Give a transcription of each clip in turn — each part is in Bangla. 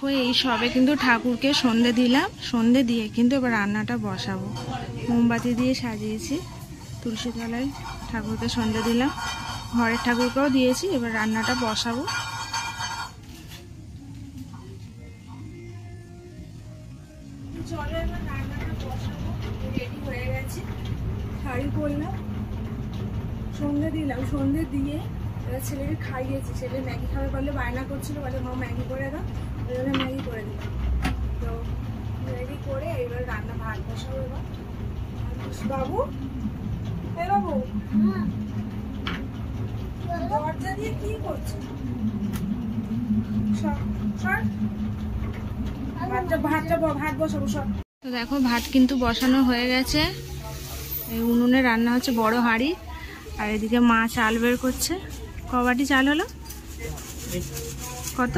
দেখো এই সবে কিন্তু ঠাকুরকে সন্ধে দিলাম, সন্ধে দিয়ে কিন্তু এবার রান্নাটা বসাবো। মোমবাতি দিয়ে সাজিয়েছি, তুলসী তলায় ঠাকুরকে সন্ধে দিলাম, ঘরের ঠাকুরকেও দিয়েছি, এবার রান্নাটা বসাবো। চলো এবার রান্নাটা বসাবো। রেডি হয়ে গেছি, শাড়ি পরলাম, সন্ধে দিলাম, সন্ধে দিয়ে এবার ছেলেকে খাইয়েছি। ছেলে ম্যাগি খাবে বলে বায়না করছিল, বলে মা ম্যাগি করে দাও, ওই জন্য ম্যাগি করে দিলাম। তো ম্যাগি করে এবার রান্না ভাত বসাবো। এবার বাবু, এই বাবু দরজা দিয়ে কি করছে? ভাত বসাবো সব। তো দেখো ভাত কিন্তু বসানো হয়ে গেছে। এই উনুনে রান্না হচ্ছে বড় হাঁড়ি, আর এদিকে মা চাল বের করছে। কবাটি চাল হলো? কত?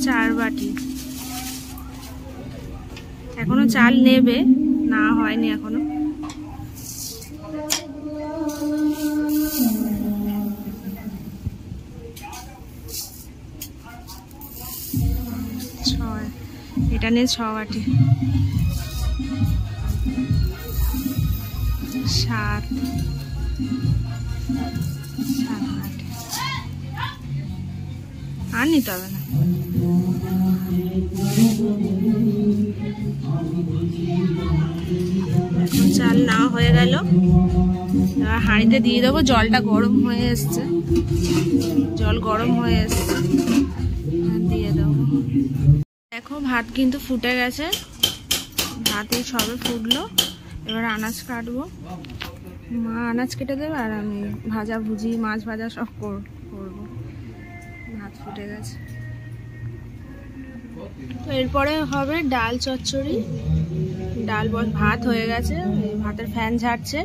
4 বাটি। এখনো চাল নেবে, না হয়নি এখনো। এটা নিয়ে 6 বাটি, 7 বাটি। আর নিতে হবে না। চাল না হয়ে গেল, এবার হাঁড়িতে দিয়ে দেবো। জলটা গরম হয়ে এসছে, জল গরম হয়ে এসছে, দিয়ে দেবো। দেখো ভাত কিন্তু ফুটে গেছে, ভাতে সবে ফুটলো। এবার আনাজ কাটবো, মা আনাজ কেটে দেবে আর আমি ভাজা ভুজি, মাছ ভাজা সব করবো। ভাত ফুটে গেছে, তো এরপরে হবে ডাল চচ্চড়ি। ডাল ভাত হয়ে গেছে, ভাতের ফ্যান ঝাড়ছে,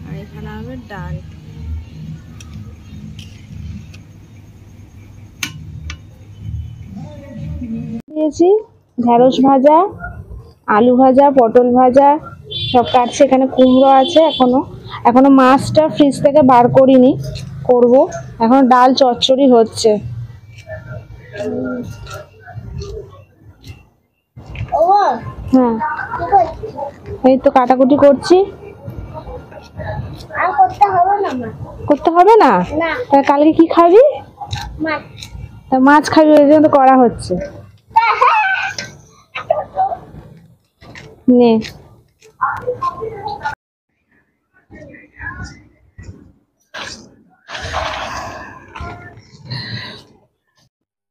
আর এখানে হবে ডাল। দিয়েছি ঢেঁড়স ভাজা, আলু ভাজা, পটল ভাজা সব কাটছে। এখানে কুমড়ো আছে, এখনো মাছটা ফ্রিজ থেকে বার করিনি, করব। এখন ডাল চচ্চড়ি হচ্ছে। হ্যাঁ, এই তো কাটাকুটি করছি। করতে হবে না? তা কালকে কি খাবি? মাছ খাবি, ওই জন্য করা হচ্ছে। নে,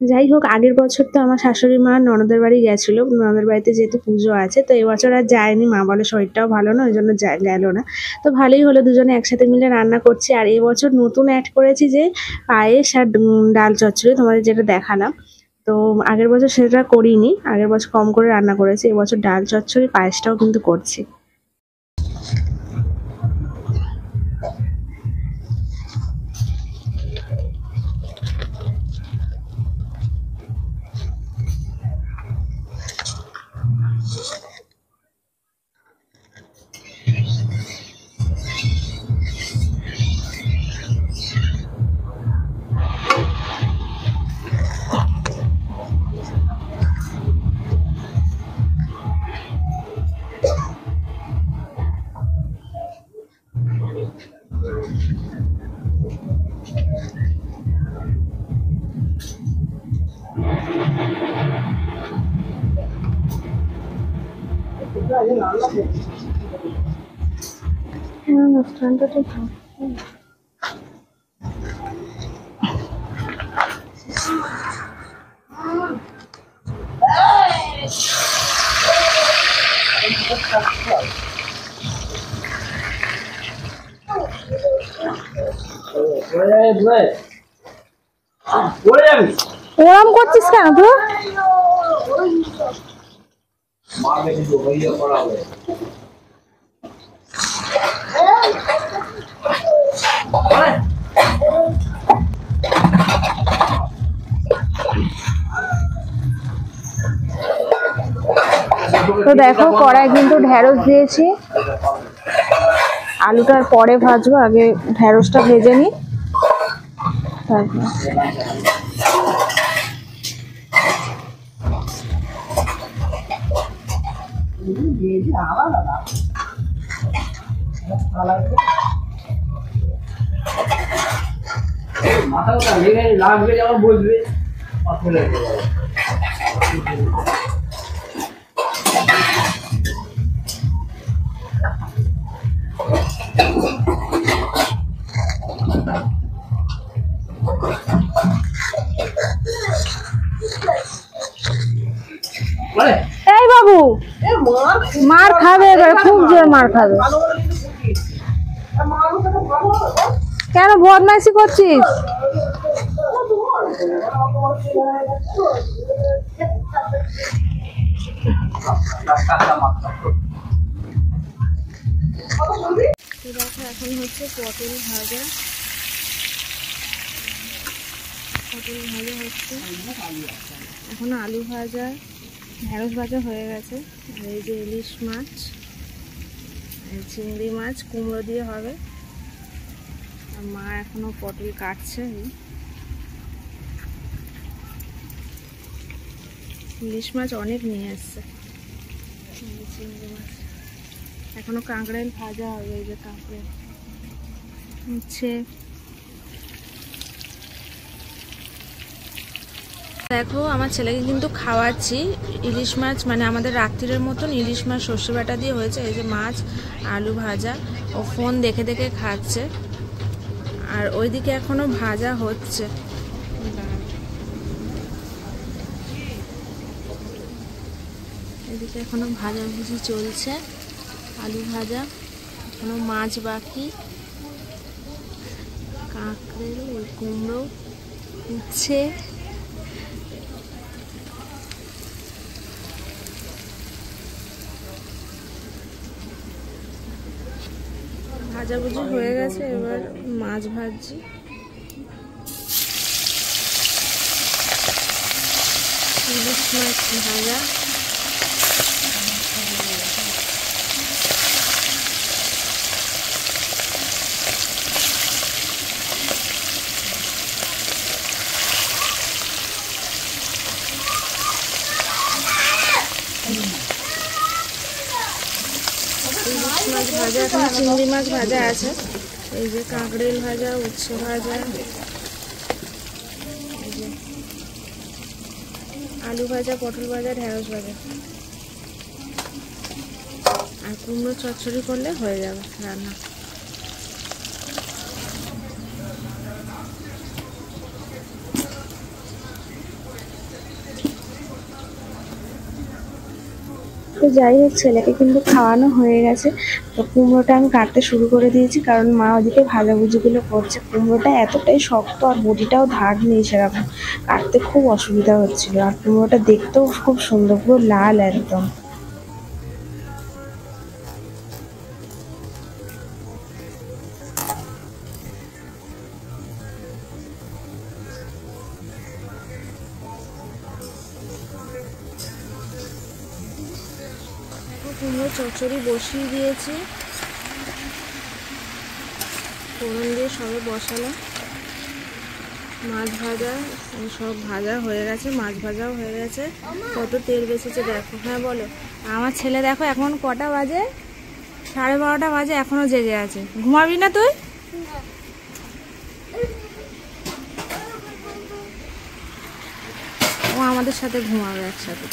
যাই হোক, আগের বছর তো আমার শাশুড়ি মা ননদের বাড়ি গেছিল, ননদের বাড়িতে যেহেতু পুজো আছে, তো এবছর আর যায়নি। মা বলে শরীরটাও ভালো না, ওই জন্য গেল না। তো ভালোই হলো, দুজনে একসাথে মিলে রান্না করছি। আর এবছর নতুন অ্যাড করেছি যে পায়েস আর ডাল চচ্চড়ি, তোমাদের যেটা দেখালাম। তো আগের বছর সেটা করিনি, আগের বছর কম করে রান্না করেছি, এবছর ডাল চচ্চড়ি পায়েসটাও কিন্তু করছি। ওরম করছিস কেন তুই? তো দেখো কড়াই কিন্তু ঢেঁড়স দিয়েছি, আলুটার পরে ভাজবো, আগে ঢেঁড়সটা ভেজে নিই। মাথাটা লেগে লাগবে যেমন বলবে এই বাবু মার খাবে এবার, খুব জোর মার খাবে। কেন বদমাইশি করছিস? দেখো এখন হচ্ছে পটল ভাজা, পটল ভাজা হচ্ছে, এখন আলু ভাজা, ঢেঁড়স ভাজা হয়ে গেছে। আর এই যে ইলিশ মাছ, চিংড়ি মাছ কুমড়ো দিয়ে হবে। আর মা এখনো পটল কাটছে। ইলিশ মাছ অনেক নিয়ে এসছে, চিংড়ি মাছ এখনো কাঁকড়াইল ভাজা হবে। এই যে কাঁকড়াইল হচ্ছে। দেখো আমার ছেলেকে কিন্তু খাওয়াচ্ছি ইলিশ মাছ, মানে আমাদের রাত্রির মতন ইলিশ মাছ সর্ষে বাটা দিয়ে হয়েছে। এই যে মাছ আলু ভাজা, ও ফোন দেখে দেখে খাচ্ছে। আর ওইদিকে এখনো ভাজা হচ্ছে, এদিকে এখনো ভাজাভুজি চলছে। আলু ভাজা, এখনো মাছ বাকি, কাঁকড়েল, ওই কুমড়ো উচ্ছে। ভাজাভুজি হয়ে গেছে, এবার মাছ ভাজছি। ইলিশ মাছ ভাজা, মাছ ভাজা, এখন চিংড়ি মাছ ভাজা আছে। এই যে কাঁকড়েল ভাজা, উচ্ছে ভাজা, এই যে আলু ভাজা, পটল ভাজা, ঢেঁড়স ভাজা। আর কুমড়ো চচ্চড়ি করলে হয়ে যাবে রান্না। তো যাই হোক, ছেলেকে কিন্তু খাওয়ানো হয়ে গেছে। তো কুমড়োটা আমি কাটতে শুরু করে দিয়েছি, কারণ মা ওদিকে ভাজাভুজিগুলো করছে। কুমড়োটা এতটাই শক্ত আর বডিটাও ধার নেই সেরকম, কাটতে খুব অসুবিধা হচ্ছিল। আর কুমড়োটা দেখতেও খুব সুন্দর, পুরো লাল একদম। কুমড়ো চচ্চড়ি বসিয়ে দিয়েছি, ফোড়ন দিয়ে সবে বসালাম। মাছ ভাজা সব ভাজা হয়ে গেছে, মাছ ভাজাও হয়ে গেছে। কত তেল বেঁচেছে দেখো। হ্যাঁ বলো। আমার ছেলে দেখো এখন কটা বাজে, 12:30 বাজে, এখনো জেগে আছে। ঘুমাবি না তুই? ও আমাদের সাথে ঘুমাবে একসাথে।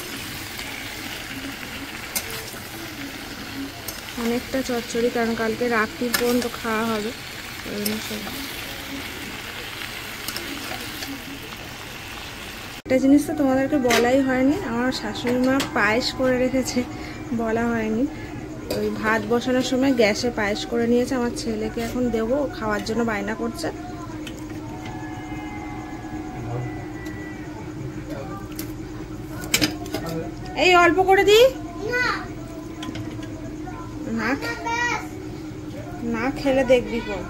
অনেকটা চচ্চড়ি, কারণ কালকে রাত্রি পর্যন্ত খাওয়া হবে। একটা জিনিস তো তোমাদেরকে বলাই হয়নি, আমার শাশুড়ি মা পায়েস করে রেখেছে, বলা হয়নি। ওই ভাত বসানোর সময় গ্যাসে পায়েস করে নিয়েছে। আমার ছেলেকে এখন দেবো, খাওয়ার জন্য বায়না করছে। এই অল্প করে দি, না খেলে দেখবি পর।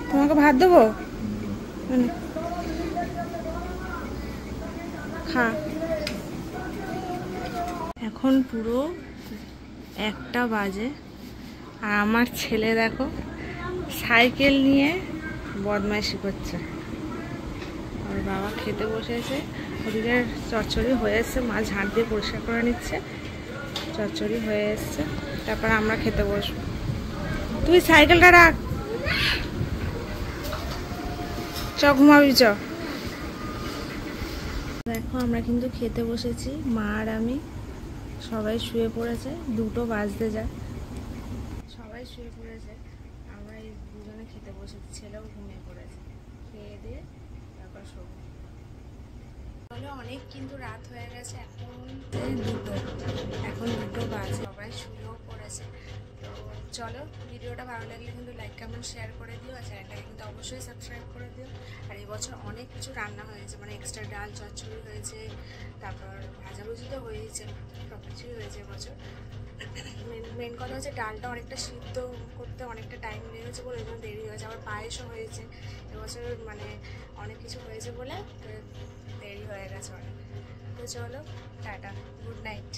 তোমাকে ভাত দেবো, খা। এখন পুরো 1টা বাজে, আর আমার ছেলে দেখো সাইকেল নিয়ে বদমাইশি করছে। আর বাবা খেতে বসেছে, ওদিকে চচ্চড়ি হয়ে এসছে, মা ঝাঁট দিয়ে পরিষ্কার করে নিচ্ছে, চচ্চড়ি হয়ে এসছে, তারপর আমরা খেতে বসবো। তুই সাইকেলটা রাখ, চ ঘুমাবি চ। দেখো আমরা কিন্তু খেতে বসেছি, মা আর আমি। সবাই শুয়ে পড়েছে, 2টো বাজতে যায়, সবাই শুয়ে পড়েছে, আমরা এই দুজনে খেতে বসেছি, ছেলেও ঘুমিয়ে পড়েছে। খেয়ে দিয়ে তারপর শোবো। অনেক কিন্তু রাত হয়ে গেছে, এখন 2টো বাজে, সবাই শুয়েও পড়েছে। তো চলো, ভিডিওটা ভালো লাগলে কিন্তু লাইক কমেন্ট শেয়ার করে দিও, আর চ্যানেলটাকে কিন্তু অবশ্যই সাবস্ক্রাইব করে দিও। আর এবছর অনেক কিছু রান্না হয়েছে, মানে এক্সট্রা ডাল চচ্চড়ি হয়েছে, তারপর ভাজাভুজি তো হয়েছে, সব কিছুই হয়েছে এবছর। মেন কথা হচ্ছে ডালটা অনেকটা সিদ্ধ করতে অনেকটা টাইম লেগেছে বলে এজন্য দেরি হয়েছে, আবার পায়েসও হয়েছে এবছর, মানে অনেক কিছু হয়েছে বলে দেরি হয়ে গেছে অনেক। তো চলো, টাটা, গুড নাইট।